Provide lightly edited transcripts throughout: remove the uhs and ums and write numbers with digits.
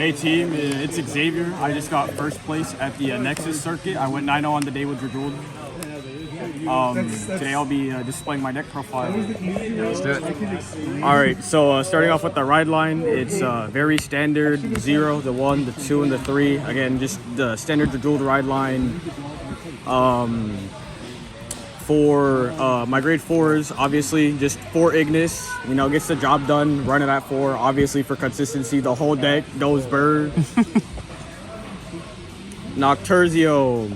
Hey team, it's Xavier. I just got first place at the Nexus circuit. I went 9-0 on the day with Drajeweled. Today I'll be displaying my deck profile. Let's do it. Alright, so starting off with the ride line, it's very standard 0, the 1, the 2, and the 3. Again, just the standard Drajeweled ride line. For my grade 4s, obviously just 4 Ignis, you know, gets the job done, run it at 4. Obviously for consistency, the whole deck goes bird. Nocturzio,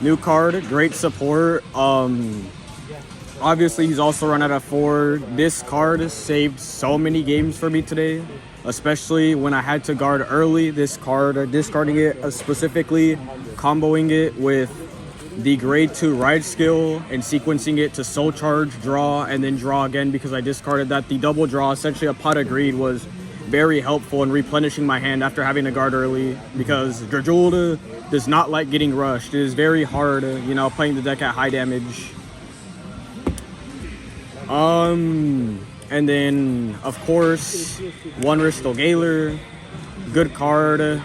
new card, great support. Obviously he's also run out of 4. This card saved so many games for me today, especially when I had to guard early. This card, discarding it, specifically comboing it with the grade 2 ride skill and sequencing it to soul charge, draw, and then draw again because I discarded that. The double draw, essentially a pot of greed, was very helpful in replenishing my hand after having to guard early because Drajeweled does not like getting rushed. It is very hard, you know, playing the deck at high damage. And then of course one Ristal Galer, good card.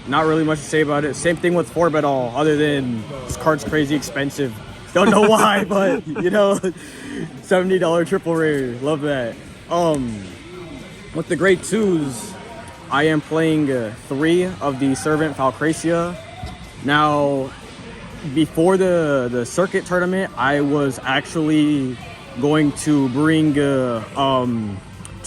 Not really much to say about it. Same thing with 4-bet all, other than this card's crazy expensive. Don't know why, but you know, $70 triple rare. Love that. With the grade 2s, I am playing 3 of the Servant Falcracia. Now, before the circuit tournament, I was actually going to bring 2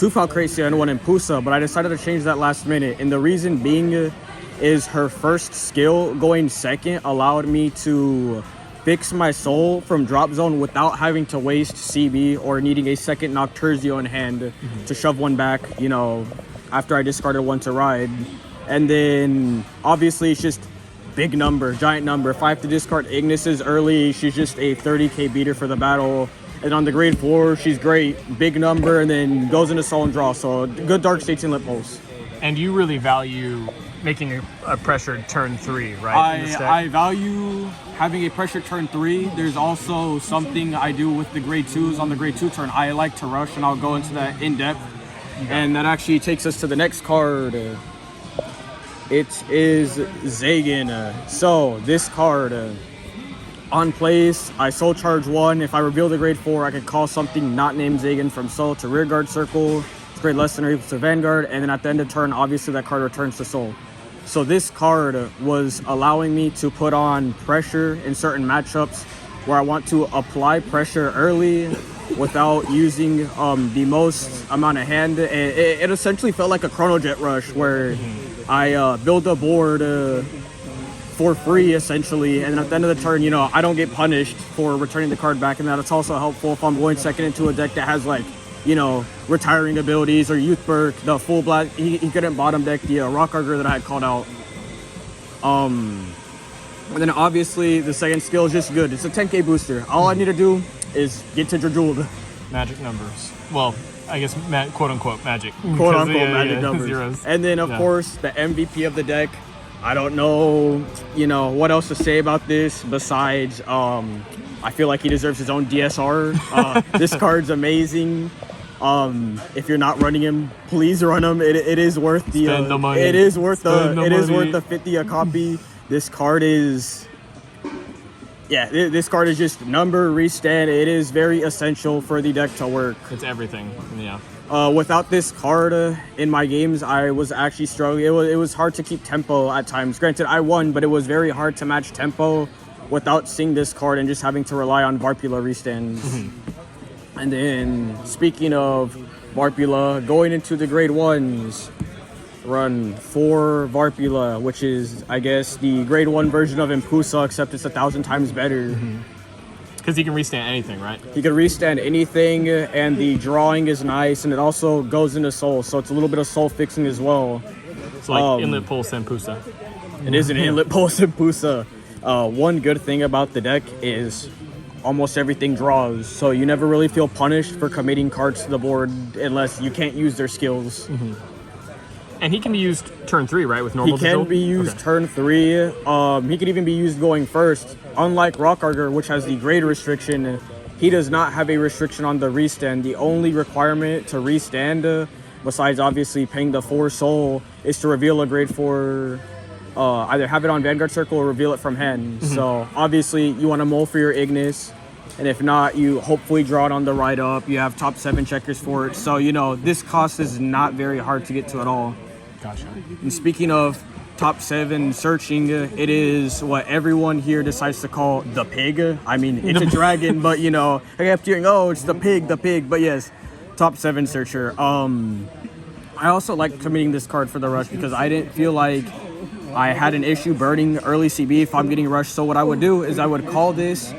Falcracia and 1 Impusa, but I decided to change that last minute. And the reason being is her first skill going second allowed me to fix my soul from drop zone without having to waste CB or needing a second Nocturzio in hand to shove one back, you know, after I discarded 1 to ride. And then obviously it's just big number, giant number. If I have to discard Ignis's early, she's just a 30k beater for the battle. And on the grade 4, she's great, big number, and then goes into soul and draw. So good Dark States and Lit Pulse. And you really value making a pressured turn 3, right? I value having a pressured turn 3. There's also something I do with the grade 2s on the grade 2 turn. I like to rush, and I'll go into that in depth. And that actually takes us to the next card. It is Zagan. So this card, on place, I soul charge 1. If I reveal the grade 4, I could call something not named Zagan from soul to rear guard circle. It's grade less than or equal to Vanguard, and then at the end of turn, obviously that card returns to soul. So this card was allowing me to put on pressure in certain matchups where I want to apply pressure early without using the most amount of hand. It essentially felt like a Chrono Jet rush where I build a board for free essentially, and at the end of the turn, you know, I don't get punished for returning the card back, and that it's also helpful if I'm going second into a deck that has, like, you know, retiring abilities or Youth Burk, the full black. He couldn't bottom deck the Rock Auger that I had called out. And then obviously the second skill is just good. It's a 10k booster. All I need to do is get to Drajeweled. Magic numbers. Well, I guess quote unquote magic. Quote unquote magic numbers. Zeros. And then of course the MVP of the deck. I don't know, you know, what else to say about this besides I feel like he deserves his own DSR. This card's amazing. If you're not running him, please run him. It is worth the money. It is worth the 50 a copy. This card is, yeah, this card is just number restand. It is very essential for the deck to work. It's everything. Yeah. Without this card in my games, I was actually struggling. It was hard to keep tempo at times. Granted, I won, but it was very hard to match tempo without seeing this card and just having to rely on Varpula restands. And then, speaking of Varpula, going into the grade 1s, run 4 Varpula, which is, I guess, the grade 1 version of Impusa, except it's 1,000 times better. Because he can restand anything, right? He can restand anything, and the drawing is nice, and it also goes into soul, so it's a little bit of soul fixing as well. It's like Inlet Pulse and Pusa. It is an Inlet Pulse and Pusa. One good thing about the deck is almost everything draws, so you never really feel punished for committing cards to the board unless you can't use their skills. And he can be used turn 3, right, with normal He can be used turn 3. He could even be used going first. Unlike Rock Auger, which has the grade restriction, he does not have a restriction on the restand. The only requirement to restand besides obviously paying the 4 soul, is to reveal a grade 4, either have it on Vanguard Circle or reveal it from hand. So obviously you want to mull for your Ignis, and if not, you hopefully draw it on the right up. You have top 7 checkers for it. So, you know, this cost is not very hard to get to at all. Gotcha. And speaking of top 7 searching, it is what everyone here decides to call the pig. I mean, it's a dragon, but, you know, I kept hearing, oh, it's the pig. But yes, top 7 searcher. I also like committing this card for the rush because I didn't feel like I had an issue burning early CB if I'm getting rushed. So what I would do is I would call this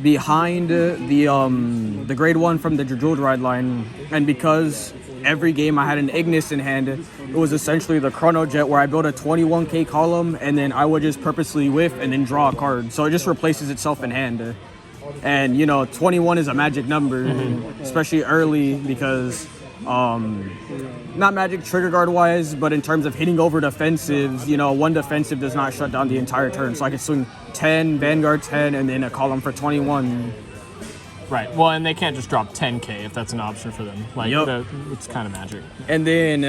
behind the grade 1 from the Drajeweled ride line, and because every game I had an Ignis in hand, it was essentially the Chrono Jet where I built a 21k column and then I would just purposely whiff and then draw a card. So it just replaces itself in hand. And you know, 21 is a magic number, especially early because not magic trigger guard wise, but in terms of hitting over defensives, you know, 1 defensive does not shut down the entire turn. So I can swing 10, Vanguard 10, and then a column for 21. Right. Well, and they can't just drop 10k if that's an option for them. Like, it's kind of magic. And then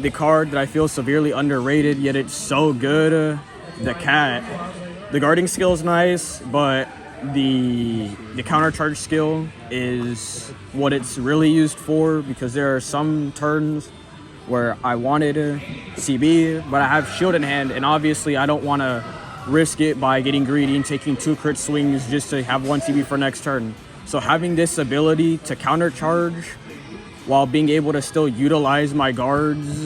the card that I feel severely underrated, yet it's so good, the cat. The guarding skill is nice, but the counter charge skill is what it's really used for, because there are some turns where I wanted a CB, but I have shield in hand, and obviously I don't want to risk it by getting greedy and taking 2 crit swings just to have 1 CB for next turn. So having this ability to counter charge while being able to still utilize my guards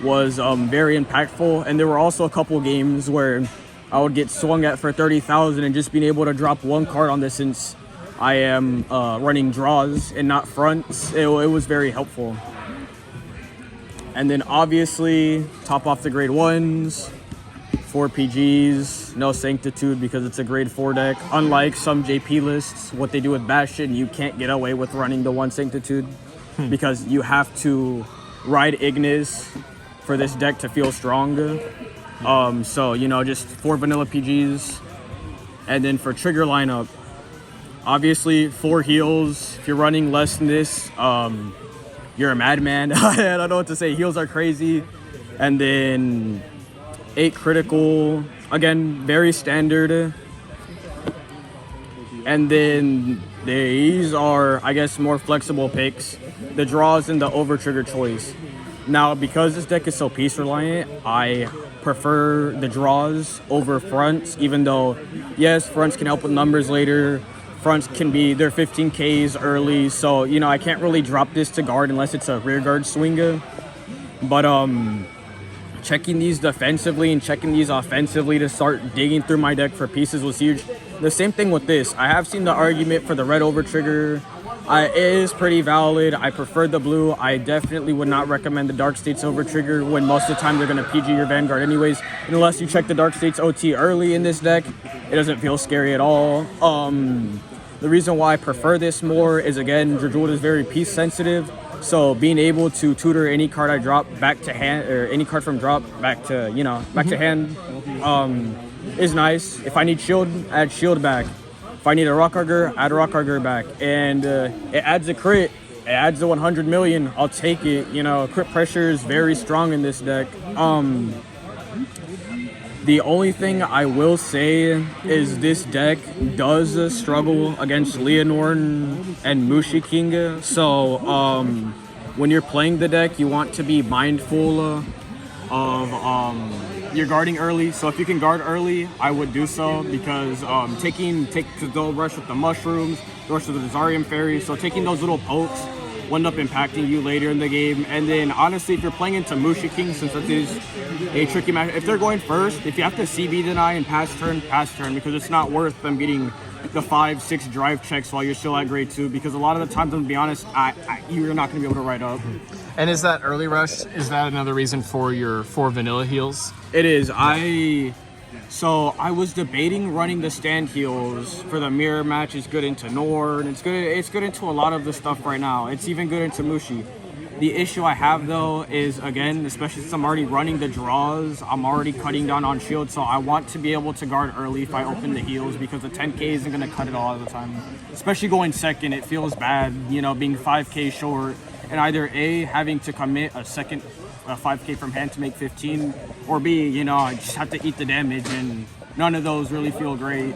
was very impactful. And there were also a couple games where I would get swung at for 30,000 and just being able to drop 1 card on this, since I am running draws and not fronts, it was very helpful. And then obviously top off the grade 1s, 4 PGs, no Sanctitude because it's a grade 4 deck. Unlike some JP lists, what they do with Bastion, you can't get away with running the 1 Sanctitude because you have to ride Ignis for this deck to feel strong. So, you know, just 4 vanilla PGs. And then for trigger lineup, obviously 4 heals. If you're running less than this, you're a madman. I don't know what to say. Heals are crazy. And then 8 critical, again, very standard. And then these are, I guess, more flexible picks. The draws and the over trigger choice. Now, because this deck is so piece reliant, I prefer the draws over fronts, even though, yes, fronts can help with numbers later. Fronts can be, they're 15Ks early, so, you know, I can't really drop this to guard unless it's a rear guard swinger. But, checking these defensively and checking these offensively to start digging through my deck for pieces was huge. The same thing with this. I have seen the argument for the red over trigger. It is pretty valid. I prefer the blue. I definitely would not recommend the Dark States over trigger when most of the time they're going to PG your Vanguard anyways. And unless you check the Dark States OT early in this deck, it doesn't feel scary at all. The reason why I prefer this more is, again, Drajeweled is very piece sensitive. So being able to tutor any card I drop back to hand, or any card from drop back to, you know, back to hand, is nice. If I need shield, add shield back. If I need a rock auger, add a rock auger back. And it adds a crit. It adds the 100 million. I'll take it. You know, crit pressure is very strong in this deck. The only thing I will say is this deck does struggle against Leonorn and Mushi King. So when you're playing the deck, you want to be mindful of your guarding early. So if you can guard early, I would do so, because they'll rush with the mushrooms, rush with the Zarium Fairy. So taking those little pokes will end up impacting you later in the game. And then honestly, if you're playing into Mushi King, since that is a tricky match, if they're going first, if you have to CB deny and pass turn, because it's not worth them getting the 5-6 drive checks while you're still at grade 2, because a lot of the times, I'm gonna be honest, you're not gonna be able to ride up. And is that early rush, is that another reason for your 4 vanilla heals? It is. So I was debating running the stand heals for the mirror match. It's good into Nord. It's good into a lot of the stuff right now. It's even good into Mushi. The issue I have though is, again, especially since I'm already running the draws, I'm already cutting down on shield, so I want to be able to guard early if I open the heals, because the 10K isn't going to cut it all the time. Especially going second, it feels bad, you know, being 5K short and either A, having to commit a 5K from hand to make 15, or B, you know, I just have to eat the damage, and none of those really feel great.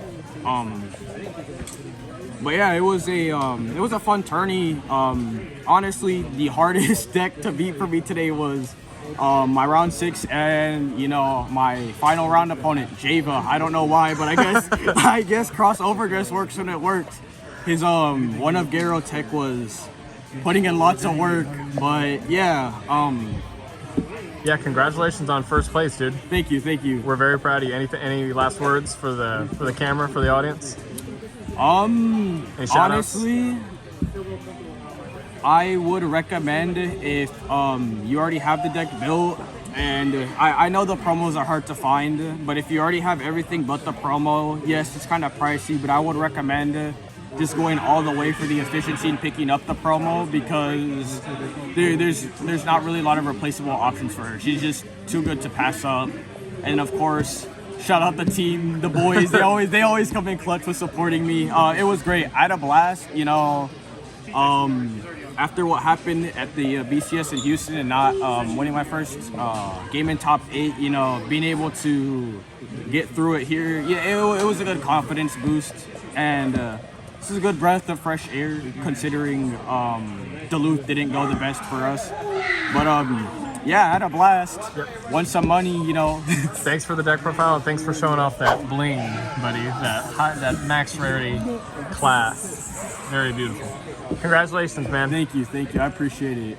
But yeah, it was a fun tourney. Honestly, the hardest deck to beat for me today was my round 6 and, you know, my final round opponent, Java. I don't know why, but I guess crossover just works when it works. His one of Garo tech was putting in lots of work, but yeah. Yeah, congratulations on first place, dude. Thank you. We're very proud of you. Any last words for the camera, for the audience? Honestly, I would recommend if you already have the deck built, and I know the promos are hard to find, but if you already have everything but the promo, yes, it's kind of pricey, but I would recommend just going all the way for the efficiency and picking up the promo, because there's not really a lot of replaceable options for her. She's just too good to pass up. And of course, shout out the team, the boys. They always come in clutch with supporting me. It was great. I had a blast. You know, after what happened at the BCS in Houston and not winning my first game in top 8, you know, being able to get through it here, yeah, it was a good confidence boost, and this is a good breath of fresh air considering Duluth didn't go the best for us. But yeah, I had a blast. Yep. Won some money, you know. Thanks for the deck profile, and thanks for showing off that bling, buddy. That max rarity class. Very beautiful. Congratulations, man. Thank you. I appreciate it.